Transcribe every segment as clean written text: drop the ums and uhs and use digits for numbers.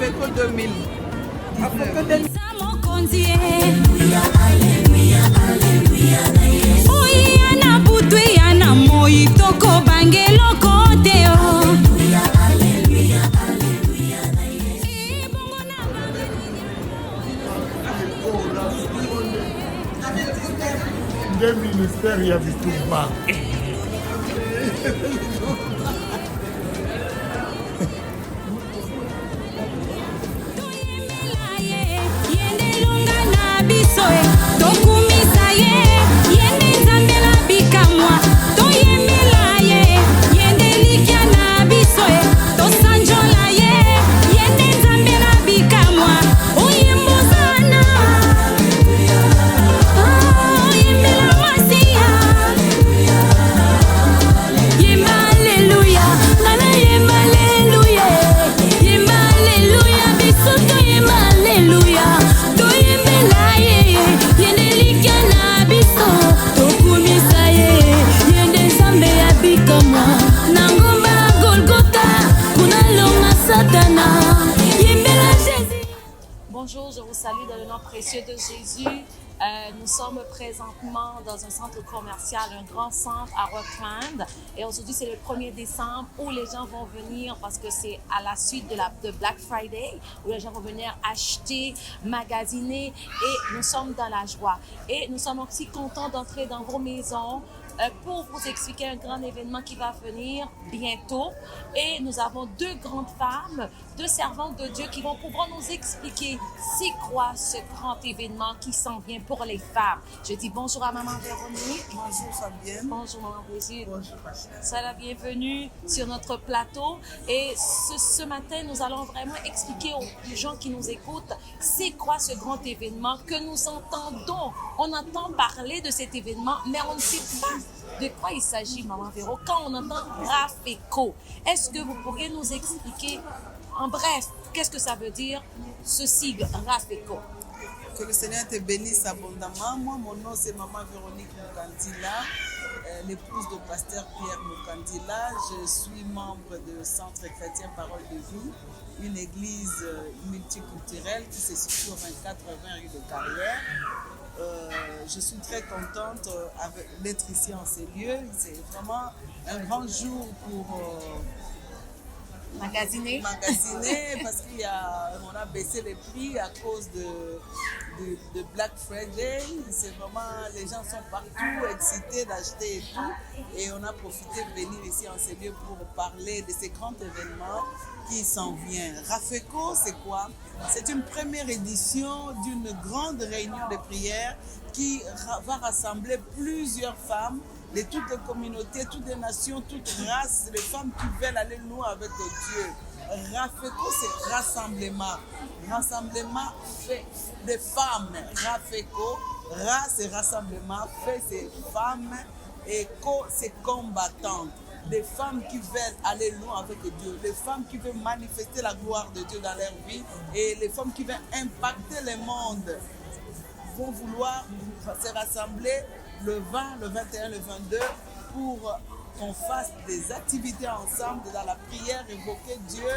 Afeco 2000. Afeco 2000. Deux ministères, il y a du tout bas. Bonjour, je vous salue dans le nom précieux de Jésus. Nous sommes présentement dans un centre commercial, un grand centre à Rockland. Et aujourd'hui, c'est le 1er décembre où les gens vont venir parce que c'est à la suite de Black Friday où les gens vont venir acheter, magasiner et nous sommes dans la joie. Et nous sommes aussi contents d'entrer dans vos maisons pour vous expliquer un grand événement qui va venir bientôt. Et nous avons deux grandes femmes, deux servantes de Dieu qui vont pouvoir nous expliquer c'est quoi ce grand événement qui s'en vient pour les femmes. Je dis bonjour à Maman Véronique. Bonjour Fabienne. Bonjour Maman Brigitte. Bonjour Pasteur. Sois la bienvenue sur notre plateau. Et ce matin, nous allons vraiment expliquer aux gens qui nous écoutent c'est quoi ce grand événement que nous entendons. On entend parler de cet événement, mais on ne sait pas de quoi il s'agit, Maman Véro. Quand on entend Rafeco, est-ce que vous pourriez nous expliquer en bref qu'est-ce que ça veut dire ce sigle Rafeco? Que le Seigneur te bénisse abondamment. Moi, mon nom, c'est Maman Véronique Mukandila, l'épouse de Pasteur Pierre Mukandila. Je suis membre du Centre chrétien Parole de Vie, une église multiculturelle qui se situe au 24-20 rue de Carrière. Je suis très contente d'être ici en ces lieux. C'est vraiment un grand jour pour magasiner parce qu'on a baissé les prix à cause de Black Friday. C'est vraiment, les gens sont partout excités d'acheter et tout. Et on a profité de venir ici en ces lieux pour parler de ces grands événements qui s'en viennent. Rafeco, c'est quoi? C'est une première édition d'une grande réunion de prière qui va rassembler plusieurs femmes de toutes les communautés, toutes les nations, toutes les races, les femmes qui veulent aller loin avec Dieu. Rafeco, c'est rassemblement. Rassemblement fait des femmes. Rafeco, race c'est rassemblement, fait c'est femmes et co c'est combattantes. Des femmes qui veulent aller loin avec Dieu, des femmes qui veulent manifester la gloire de Dieu dans leur vie et les femmes qui veulent impacter le monde vont vouloir se rassembler le 20, le 21, le 22 pour qu'on fasse des activités ensemble dans la prière, évoquer Dieu,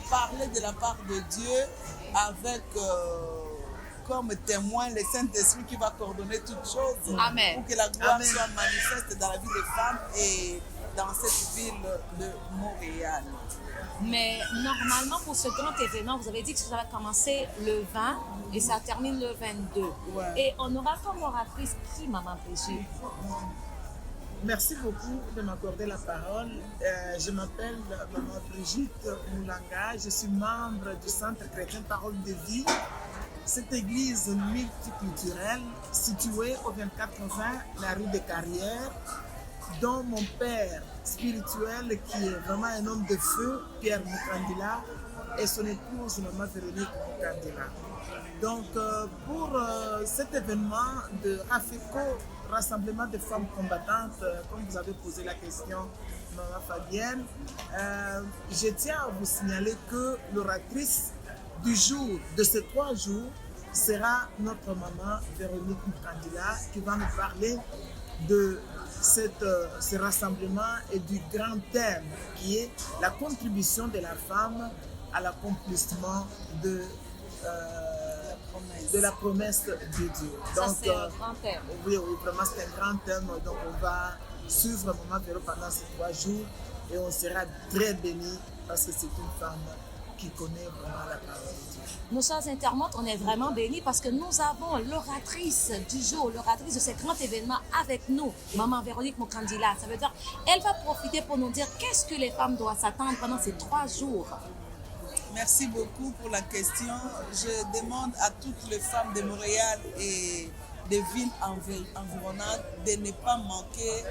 parler de la part de Dieu avec comme témoin le Saint-Esprit qui va coordonner toutes choses. Amen. Pour que la gloire soit manifeste dans la vie des femmes et dans cette ville de Montréal. Mais normalement, pour ce grand événement, vous avez dit que ça va commencer le 20 et ça termine le 22. Ouais. Et on aura comme oratrice qui, Maman Brigitte? Merci beaucoup de m'accorder la parole. Je m'appelle Maman Brigitte Moulanga. Je suis membre du Centre chrétien Parole de Vie. Cette église multiculturelle située au 24-20, la rue des Carrières, dont mon père spirituel, qui est vraiment un homme de feu, Pierre Mukandila, et son épouse, Maman Véronique Mukandila. Donc, pour cet événement de Rafeco, rassemblement de femmes combattantes, comme vous avez posé la question, Maman Fabienne, je tiens à vous signaler que l'oratrice du jour, de ces 3 jours, sera notre maman Véronique Mukandila, qui va nous parler de ce rassemblement et du grand thème qui est la contribution de la femme à l'accomplissement de la promesse de Dieu. Ça, Donc, c'est un grand thème. oui, vraiment, c'est un grand thème. Donc, on va suivre Maman Véro pendant ces 3 jours et on sera très bénis parce que c'est une femme qui connaît vraiment la parole de Dieu. Nos chers internautes, on est vraiment bénis parce que nous avons l'oratrice du jour, l'oratrice de ce grand événement avec nous, Maman Véronique Mokandila. Ça veut dire, elle va profiter pour nous dire qu'est-ce que les femmes doivent s'attendre pendant ces 3 jours. Merci beaucoup pour la question. Je demande à toutes les femmes de Montréal et des villes environnantes de ne pas manquer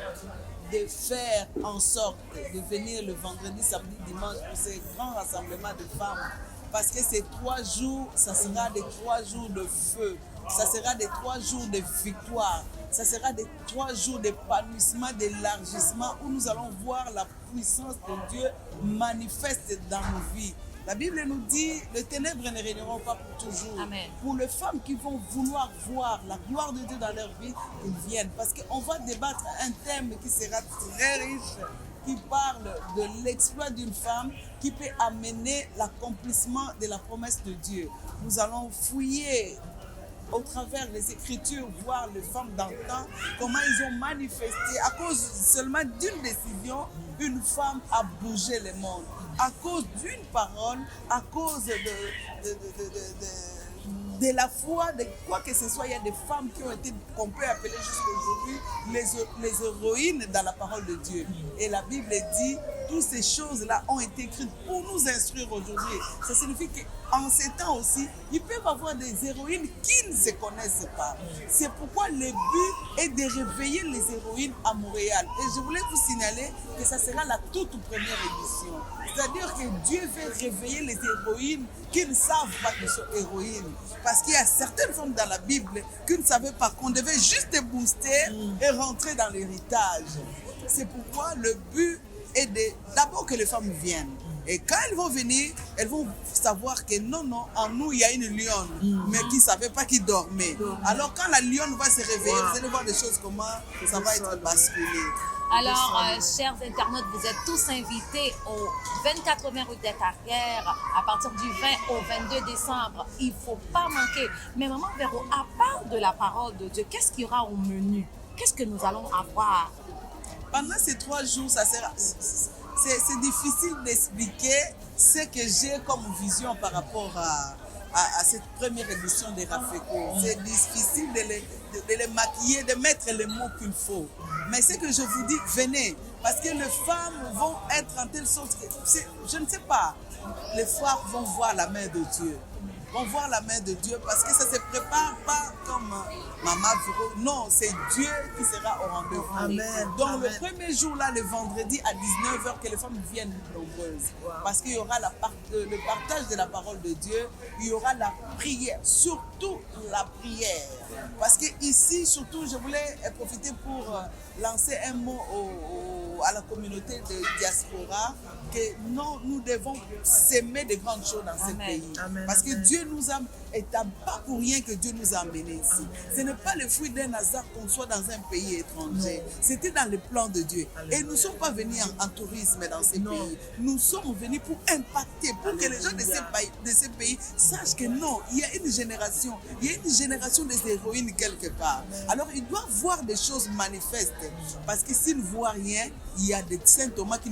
de faire en sorte de venir le vendredi, samedi, dimanche pour ces grands rassemblements de femmes. Parce que ces 3 jours, ça sera des 3 jours de feu. Ça sera des 3 jours de victoire. Ça sera des 3 jours d'épanouissement, d'élargissement où nous allons voir la puissance de Dieu manifeste dans nos vies. La Bible nous dit, les ténèbres ne régneront pas pour toujours. Amen. Pour les femmes qui vont vouloir voir la gloire de Dieu dans leur vie, ils viennent. Parce qu'on va débattre un thème qui sera très riche, qui parle de l'exploit d'une femme qui peut amener l'accomplissement de la promesse de Dieu. Nous allons fouiller au travers des Écritures, voir les femmes d'antan, comment ils ont manifesté. À cause seulement d'une décision, une femme a bougé le monde. À cause d'une parole, à cause de la foi, de quoi que ce soit, il y a des femmes qui ont été, qu'on peut appeler jusqu'à aujourd'hui, les héroïnes dans la parole de Dieu. Et la Bible dit, toutes ces choses-là ont été écrites pour nous instruire aujourd'hui. Ça signifie qu'en ces temps aussi, ils peuvent avoir des héroïnes qui ne se connaissent pas. C'est pourquoi le but est de réveiller les héroïnes à Montréal. Et je voulais vous signaler que ça sera la toute première édition. C'est-à-dire que Dieu veut réveiller les héroïnes qui ne savent pas qu'elles sont héroïnes. Parce qu'il y a certaines femmes dans la Bible qui ne savaient pas qu'on devait juste booster et rentrer dans l'héritage. C'est pourquoi le but est d'abord que les femmes viennent. Et quand elles vont venir, elles vont savoir que non, en nous, il y a une lionne, mais qui ne savait pas qui dormait. Alors quand la lionne va se réveiller, vous allez voir des choses comment ça va être basculé. Alors, chers internautes, vous êtes tous invités au 2420 rue des Carrières à partir du 20 au 22 décembre. Il ne faut pas manquer. Mais Maman Véro, à part de la parole de Dieu, qu'est-ce qu'il y aura au menu? Qu'est-ce que nous allons avoir? Pendant ces 3 jours, ça sera... C'est difficile d'expliquer ce que j'ai comme vision par rapport à cette première édition des Rafeko. C'est difficile de les maquiller, de mettre les mots qu'il faut. Mais ce que je vous dis, venez. Parce que les femmes vont être en telle sorte que, je ne sais pas, les femmes vont voir la main de Dieu. Vont voir la main de Dieu parce que ça ne se prépare pas comme Maman Véro. Non, c'est Dieu qui sera au rendez-vous. Amen. Donc Amen. le premier jour là, le vendredi à 19h, que les femmes viennent nombreuses. Wow. Parce qu'il y aura le partage de la parole de Dieu, il y aura la prière, surtout la prière. Parce que ici, surtout, je voulais profiter pour lancer un mot à la communauté de diaspora, que non, nous devons s'aimer de grandes choses dans ce pays. Amen. Parce que Dieu nous a, et pas pour rien que Dieu nous a amenés ici. Ce n'est pas le fruit d'un hasard qu'on soit dans un pays étranger. C'était dans le plan de Dieu. Alléluia. Et nous ne sommes pas venus en tourisme dans ces Non. pays. Nous sommes venus pour impacter, pour que les gens de ces pays sachent que non, il y a une génération des héroïnes quelque part. Alors ils doivent voir des choses manifestes. Parce que s'ils ne voient rien, il y a des saints Thomas qui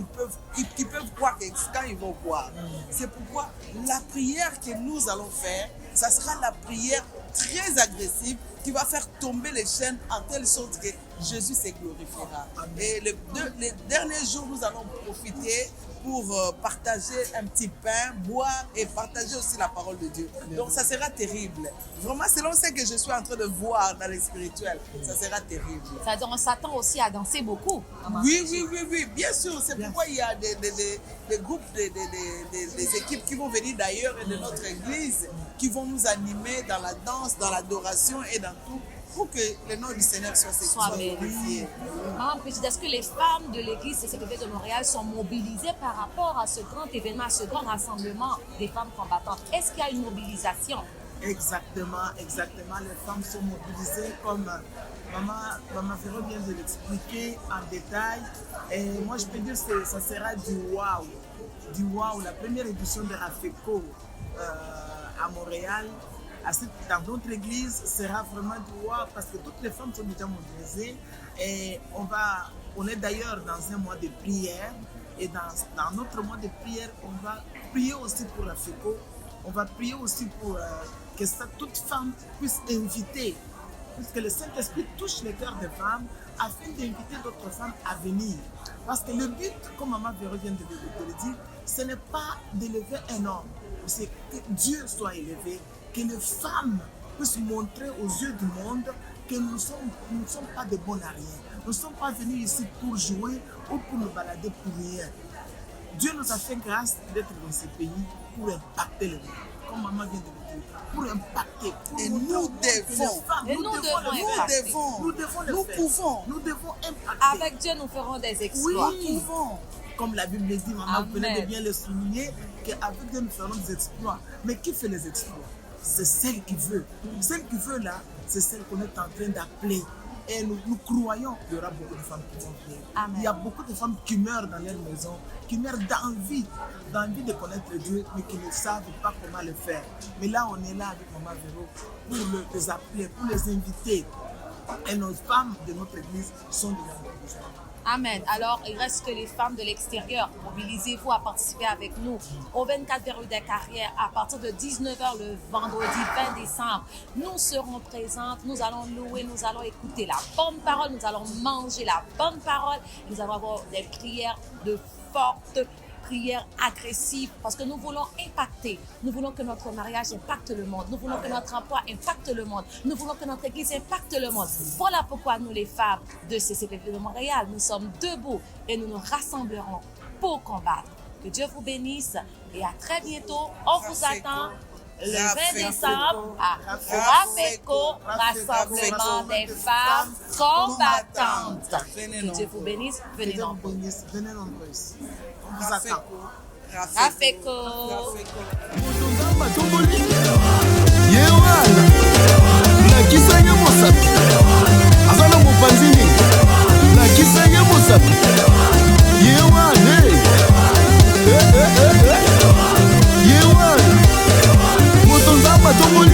peuvent croire que quand ils vont voir. C'est pourquoi la prière que nous allons faire, ça sera la prière très agressive qui va faire tomber les chaînes en telle sorte que Jésus se glorifiera. Et les derniers jours, nous allons profiter pour partager un petit pain, boire et partager aussi la parole de Dieu. Donc ça sera terrible. Vraiment, selon ce que je suis en train de voir dans le spirituel, ça sera terrible. C'est-à-dire, on s'attend aussi à danser beaucoup. Oui, bien sûr. C'est pourquoi il y a des groupes, des équipes qui vont venir d'ailleurs et de notre église, qui vont nous animer dans la danse, dans l'adoration et dans tout, pour que le nom du Seigneur soit glorifié. Maman Brigitte, est-ce que les femmes de l'église CCPV de Montréal sont mobilisées par rapport à ce grand événement, à ce grand rassemblement des femmes combattantes? Est-ce qu'il y a une mobilisation? Exactement. Les femmes sont mobilisées comme Maman Véro vient de l'expliquer en détail. Et moi, je peux dire que ça sera du waouh. du WOW, la première édition de Rafeco à Montréal, dans notre église, sera vraiment du WOW parce que toutes les femmes sont déjà mobilisées. Et on est d'ailleurs dans un mois de prière. Et dans notre mois de prière, on va prier aussi pour Rafeco. On va prier aussi pour que toute femme puisse inviter, puisque le Saint-Esprit touche les cœurs des femmes, afin d'inviter d'autres femmes à venir. Parce que le but, comme Maman Véro vient de le dire, ce n'est pas d'élever un homme, c'est que Dieu soit élevé, que les femmes puissent montrer aux yeux du monde que nous ne sommes pas de bonnes à rien. Nous ne sommes pas venus ici pour jouer ou pour nous balader pour rien. Dieu nous a fait grâce d'être dans ce pays pour impacter le monde. Comme Maman vient de le dire, pour impacter. Pour Et nous devons Nous devons impacter. Avec Dieu, nous ferons des exploits. Oui, nous pouvons. Comme la Bible dit, Maman venait de bien le souligner, qu'avec Dieu nous ferons des exploits. Mais qui fait les exploits? C'est celle qui veut. Celle qui veut là, c'est celle qu'on est en train d'appeler. Et nous croyons qu'il y aura beaucoup de femmes qui vont venir. Amen. Il y a beaucoup de femmes qui meurent dans leur maison, qui meurent d'envie de connaître Dieu, mais qui ne savent pas comment le faire. Mais là, on est là avec Maman Véro pour les appeler, pour les inviter. Et nos femmes de notre église sont déjà mobilisées. Amen. Alors, il reste que les femmes de l'extérieur. Mobilisez-vous à participer avec nous au 24 rue des Carrières à partir de 19h le vendredi 20 décembre. Nous serons présentes, nous allons louer, nous allons écouter la bonne parole, nous allons manger la bonne parole, nous allons avoir des prières de fortes prières agressives parce que nous voulons impacter. Nous voulons que notre mariage impacte le monde. Nous voulons que notre emploi impacte le monde. Nous voulons que notre église impacte le monde. Voilà pourquoi nous, les femmes de CCPV de Montréal, nous sommes debout et nous nous rassemblerons pour combattre. Que Dieu vous bénisse et à très bientôt. On vous attend le 20 décembre à Rafeco, rassemblement des femmes combattantes. Que Dieu vous bénisse. Venez nombreux. Venez nombreux. On vous attend. Rafeco. Yewan, moto nzamba tomboli